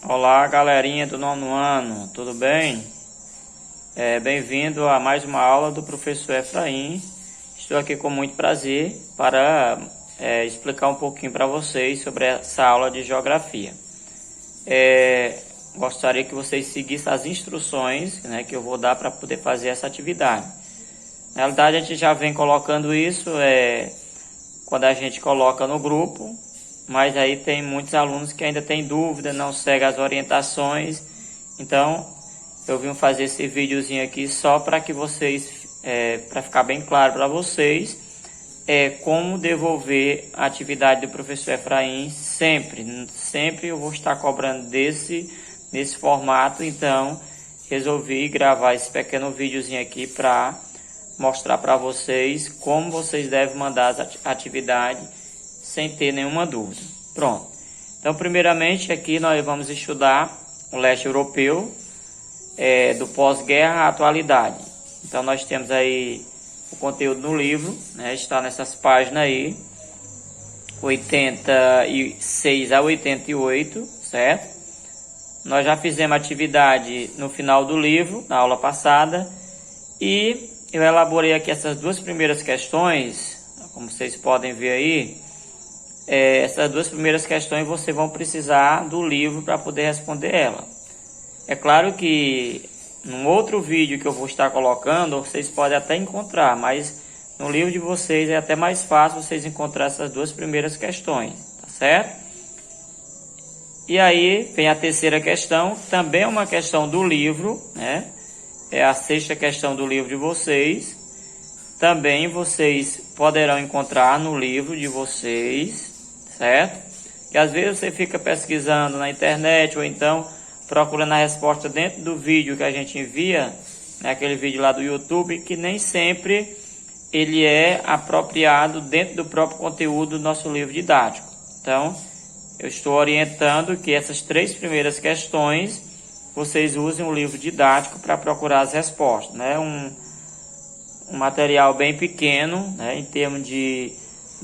Olá, galerinha do nono ano, tudo bem? Bem-vindo a mais uma aula do professor Efraim. Estou aqui com muito prazer para explicar um pouquinho para vocês sobre essa aula de geografia. Gostaria que vocês seguissem as instruções, né, que eu vou dar para poder fazer essa atividade. Na realidade, a gente já vem colocando isso quando a gente coloca no grupo, mas aí tem muitos alunos que ainda têm dúvida, não seguem as orientações. Então, eu vim fazer esse videozinho aqui só para que vocês, para ficar bem claro para vocês, como devolver a atividade do professor Efraim sempre eu vou estar cobrando nesse formato. Então, resolvi gravar esse pequeno videozinho aqui para mostrar para vocês como vocês devem mandar a atividade sem ter nenhuma dúvida. Pronto. Então, primeiramente, aqui nós vamos estudar o leste europeu, do pós-guerra à atualidade. Então, nós temos aí o conteúdo no livro, né? Está nessas páginas aí, 86 a 88, certo? Nós já fizemos atividade no final do livro, na aula passada, e eu elaborei aqui essas duas primeiras questões, como vocês podem ver aí. Essas duas primeiras questões vocês vão precisar do livro para poder responder ela. É claro que num outro vídeo que eu vou estar colocando, vocês podem até encontrar, mas no livro de vocês é até mais fácil vocês encontrar essas duas primeiras questões, tá certo? E aí vem a terceira questão, também é uma questão do livro, né? É a sexta questão do livro de vocês. Também vocês poderão encontrar no livro de vocês, certo? Que às vezes você fica pesquisando na internet ou então procurando a resposta dentro do vídeo que a gente envia, né, aquele vídeo lá do YouTube, que nem sempre ele é apropriado dentro do próprio conteúdo do nosso livro didático. Então, eu estou orientando que essas três primeiras questões vocês usem o livro didático para procurar as respostas, né? Um material bem pequeno, né, em termos de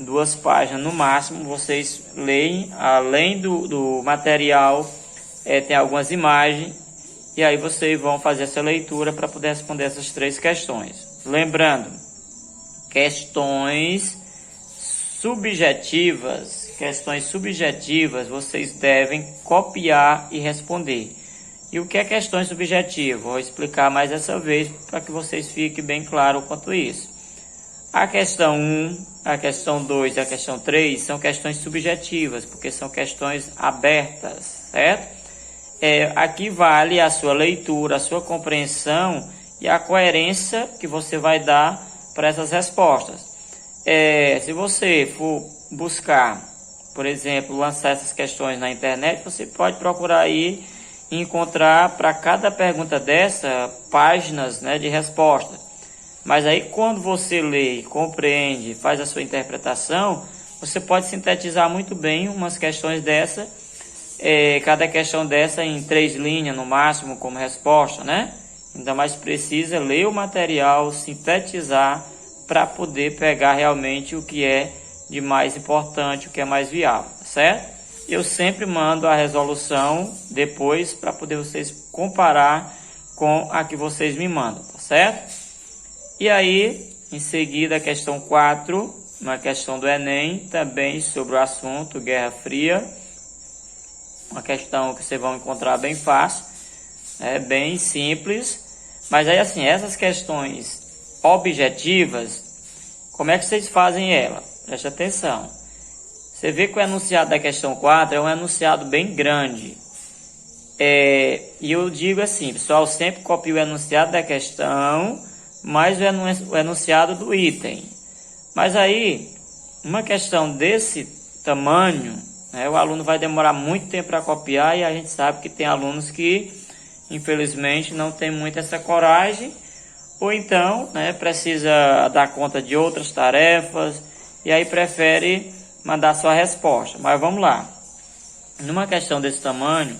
2 páginas no máximo. Vocês leem, além do material, tem algumas imagens, e aí vocês vão fazer essa leitura para poder responder essas três questões. Lembrando, questões subjetivas vocês devem copiar e responder. E o que é questões subjetivas? Vou explicar mais essa vez para que vocês fiquem bem claro quanto a isso. A questão 1, a questão 2 e a questão 3 são questões subjetivas, porque são questões abertas, certo? Aqui vale a sua leitura, a sua compreensão e a coerência que você vai dar para essas respostas. Se você for buscar, por exemplo, lançar essas questões na internet, você pode procurar aí e encontrar para cada pergunta dessa páginas, né, de resposta. Mas aí quando você lê, compreende, faz a sua interpretação, você pode sintetizar muito bem umas questões dessa, cada questão dessa em 3 linhas no máximo como resposta, né? Ainda mais precisa ler o material, sintetizar para poder pegar realmente o que é de mais importante, o que é mais viável, certo? Eu sempre mando a resolução depois para poder vocês comparar com a que vocês me mandam, tá certo? E aí, em seguida, a questão 4, uma questão do Enem, também sobre o assunto Guerra Fria. Uma questão que vocês vão encontrar bem fácil, bem simples. Mas aí, assim, essas questões objetivas, como é que vocês fazem ela? Preste atenção. Você vê que o enunciado da questão 4 é um enunciado bem grande. E eu digo assim, pessoal, sempre copie o enunciado da questão, mais o enunciado do item. Mas aí, uma questão desse tamanho, né, o aluno vai demorar muito tempo para copiar, e a gente sabe que tem alunos que, infelizmente, não tem muito essa coragem, ou então, né, precisa dar conta de outras tarefas, e aí prefere mandar sua resposta. Mas vamos lá. Numa questão desse tamanho,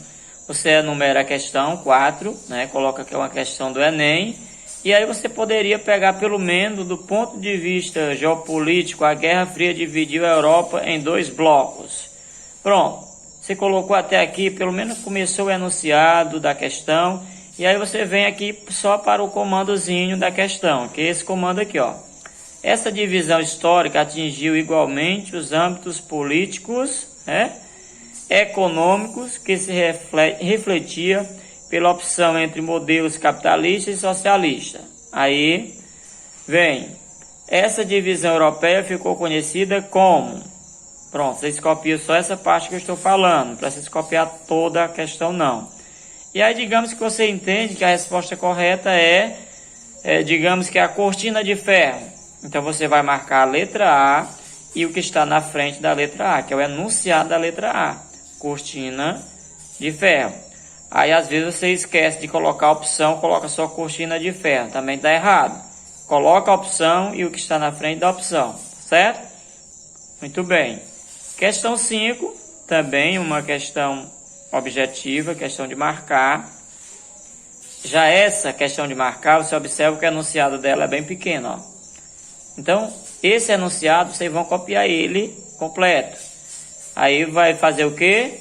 você enumera a questão 4, né, coloca que é uma questão do Enem, e aí você poderia pegar pelo menos do ponto de vista geopolítico, a Guerra Fria dividiu a Europa em 2 blocos. Pronto. Você colocou até aqui, pelo menos começou o enunciado da questão, e aí você vem aqui só para o comandozinho da questão, que é esse comando aqui, ó. Essa divisão histórica atingiu igualmente os âmbitos políticos, econômicos, que se refletia pela opção entre modelos capitalista e socialista. Aí vem, essa divisão europeia ficou conhecida como... Pronto, vocês copiam só essa parte que eu estou falando, não precisa copiar toda a questão não. E aí digamos que você entende que a resposta correta digamos que é a cortina de ferro. Então você vai marcar a letra A e o que está na frente da letra A, que é o enunciado da letra A, cortina de ferro. Aí às vezes você esquece de colocar a opção, coloca só cortina de ferro, também está errado. Coloca a opção e o que está na frente da opção, certo? Muito bem. Questão 5, também uma questão objetiva, questão de marcar. Já essa questão de marcar, você observa que o enunciado dela é bem pequeno, ó. Então, esse enunciado, vocês vão copiar ele completo. Aí vai fazer o quê?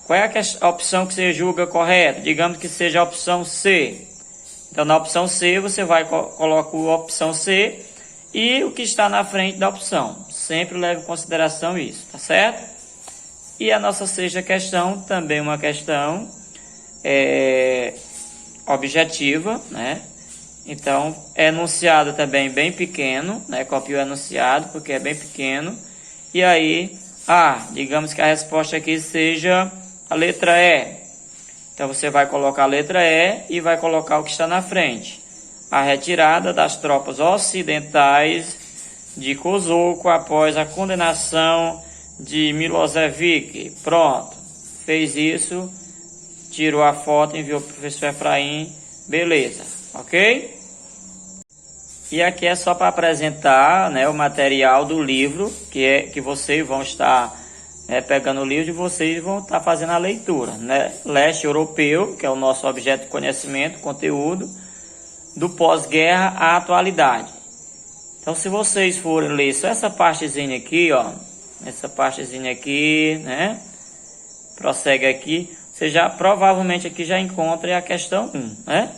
Qual é a opção que você julga correta? Digamos que seja a opção C. Então, na opção C, você vai colocar a opção C e o que está na frente da opção. Sempre leve em consideração isso, tá certo? E a nossa sexta questão, também uma questão objetiva, né? Então, enunciado também bem pequeno, né? Copia o enunciado porque é bem pequeno. E aí, digamos que a resposta aqui seja a letra E. Então, você vai colocar a letra E e vai colocar o que está na frente. A retirada das tropas ocidentais de Kosovo após a condenação de Milosevic. Pronto, fez isso, tirou a foto, enviou para o professor Efraim, beleza, ok? E aqui é só para apresentar, né, o material do livro, que vocês vão estar pegando o livro e vocês vão estar fazendo a leitura, né? Leste Europeu, que é o nosso objeto de conhecimento, conteúdo, do pós-guerra à atualidade. Então, se vocês forem ler só essa partezinha aqui, ó, essa partezinha aqui, né, prossegue aqui, você já provavelmente aqui já encontra a questão 1, né?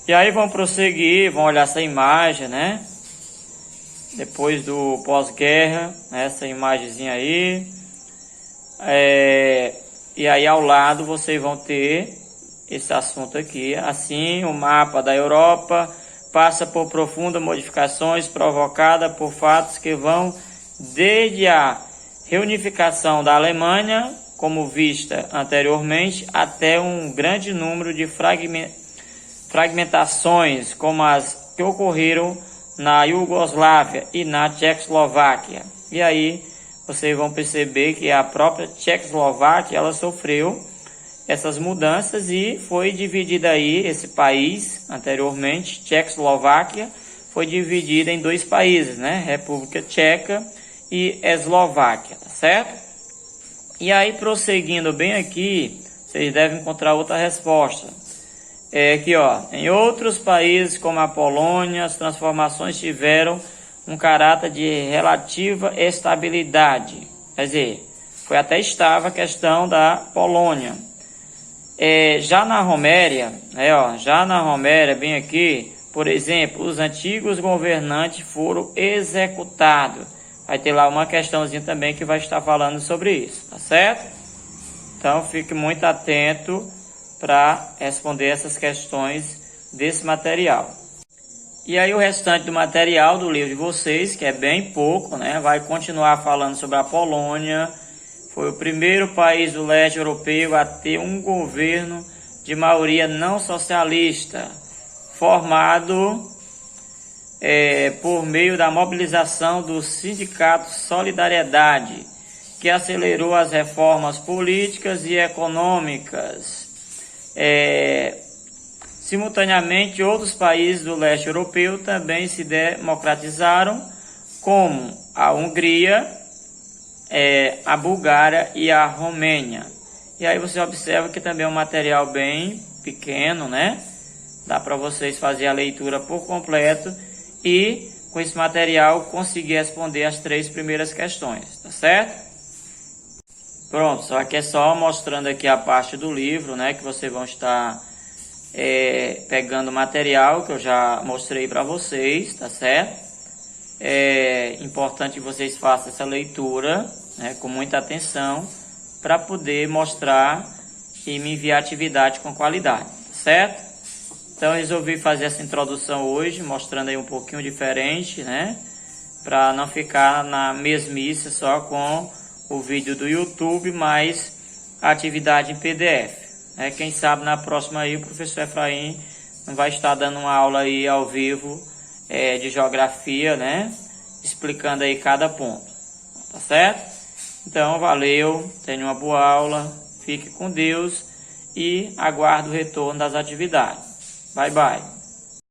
E aí vão prosseguir, vão olhar essa imagem, né? Depois do pós-guerra, né, essa imagenzinha aí. E aí ao lado vocês vão ter esse assunto aqui. Assim, o mapa da Europa passa por profundas modificações provocadas por fatos que vão desde a reunificação da Alemanha, como vista anteriormente, até um grande número de fragmentações, como as que ocorreram na Iugoslávia e na Tchecoslováquia. E aí vocês vão perceber que a própria Tchecoslováquia, ela sofreu essas mudanças e foi dividida aí, esse país, anteriormente, Tchecoslováquia, foi dividida em dois países, né? República Tcheca e Eslováquia, tá certo? E aí, prosseguindo bem aqui, vocês devem encontrar outra resposta. Aqui, ó, em outros países como a Polônia, as transformações tiveram um caráter de relativa estabilidade. Quer dizer, foi até estável a questão da Polônia. Já na Roméria, já na Roméria, bem aqui, por exemplo, os antigos governantes foram executados. Vai ter lá uma questãozinha também que vai estar falando sobre isso, tá certo? Então, fique muito atento para responder essas questões desse material. E aí o restante do material do livro de vocês, que é bem pouco, né, vai continuar falando sobre a Polônia. Foi o primeiro país do leste europeu a ter um governo de maioria não socialista, formado por meio da mobilização do Sindicato Solidariedade, que acelerou as reformas políticas e econômicas. Simultaneamente, outros países do leste europeu também se democratizaram, como a Hungria, a Bulgária e a Romênia. E aí você observa que também é um material bem pequeno, né? Dá para vocês fazer a leitura por completo e com esse material conseguir responder as 3 primeiras questões, tá certo? Pronto, só que é só mostrando aqui a parte do livro, né, que vocês vão estar pegando o material que eu já mostrei para vocês, tá certo? É importante que vocês façam essa leitura, né, com muita atenção, para poder mostrar e me enviar atividade com qualidade, tá certo? Então eu resolvi fazer essa introdução hoje, mostrando aí um pouquinho diferente, né, para não ficar na mesmice só com o vídeo do YouTube, mas a atividade em PDF. Quem sabe na próxima aí o professor Efraim não vai estar dando uma aula aí ao vivo de geografia, né? Explicando aí cada ponto, tá certo? Então, valeu, tenha uma boa aula, fique com Deus e aguardo o retorno das atividades. Bye, bye.